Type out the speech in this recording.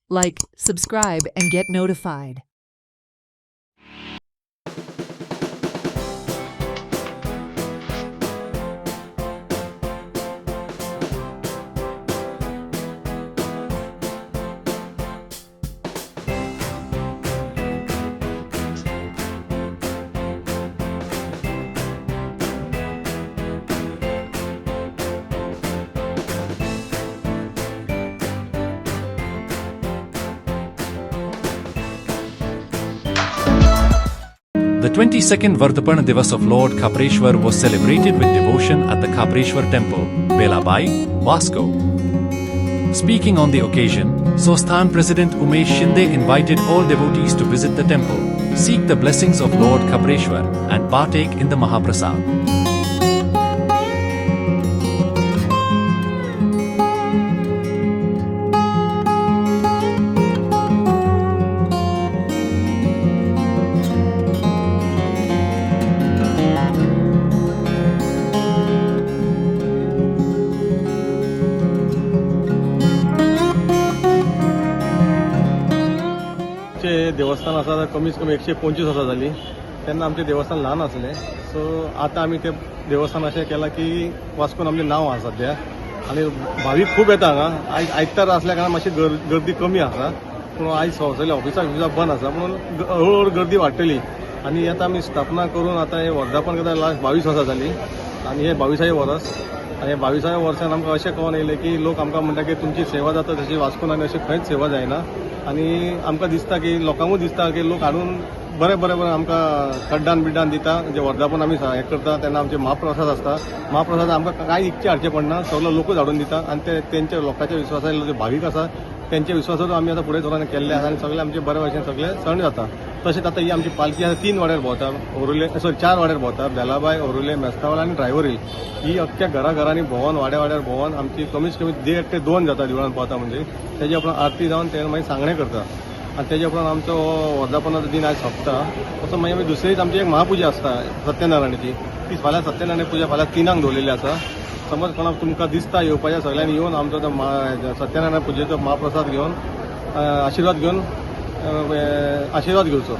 Like, subscribe, and get notified. The 22nd Vardapana Divas of Lord Khapreshwar was celebrated with devotion at the Khapreshwar Temple, Belabai, Vasco. Speaking on the occasion, Sosthan President Umesh Shinde invited all devotees to visit the temple, seek the blessings of Lord Khapreshwar, and partake in the Mahaprasad. देवस्थान आसा कमीत कमी 125 वर्सां जाली. तेन्ना आमचें देवस्थान ल्हान आसलें. सो आतां आमी तें देवस्थान अशें केलां की वास्कोन आमचें नांव आसा सद्या आनी भावीक खूब येता हांगा. आयज आयतार आसल्या कारणान मातशी गर्दी कमी आसा. पूण आयज संवसारी ऑफिसां बंद आसा म्हणून हळूहळू गर्दी वाडटली. आनी आतां आमी स्थापना करून आतां हें वर्धापन करता लास्ट 22 वर्सां जालीं आनी हें 22वें वर्स. आनी 22व्या वर्सान आमकां अशें कळोन येयलें की लोक आमकां म्हणटा की तुमची सेवा जाता तशी वास्कोन आनी अशी खंयच सेवा जायना. आनी आमकां दिसता की लोकांकूय दिसता की लोक हाडून बरें बरें बरें आमकां खड्डान बिड्डान दिता. जे वर्धापन आमी हें करता तेन्ना आमचे महाप्रसाद आसता. महाप्रसाद आमकां कांय इच्छा हाडचें पडना. सगळो लोकूच हाडून दिता आनी ते तेंच्या लोकांच्या विश्वासान जे भावीक आसा तेंच्या विश्वासाचो आमी आतां फुडें चलोन केल्ले आसा आनी सगळे आमचे बरे भशेन सगळे सण जाता. तशेंच आतां ही आमची पालखी आसा 3 वाड्यार भोंवता. ओरुले 4 वाड्यार भोंवता. बेलाबाय, ओरुले, मेस्तावळ आनी ड्रायव्हर हिल. ही अख्ख्या घराघरांनी भोंवन वाड्यार भोंवन आमची कमीत कमी 1.5 ते 2 जाता देवळान पावता. म्हणजे तेजे उपरांत आरती जावन ते मागीर सांगणें करता आनी तेजे उपरांत आमचो वर्धापनाचो दिन आयज सोंपता. तसो मागीर आमी दुसरे दीस आमची एक महापुजा आसता सत्यनारायणाची. ती फाल्यां सत्यनारायण पुजा फाल्यां 3 दवरलेली आसा. समज कोणाक तुमकां दिसता येवपाचें सगळ्यांनी येवन आमचो तो सत्यनारायण पुजेचो महाप्रसाद घेवन आशिर्वाद घेवचो.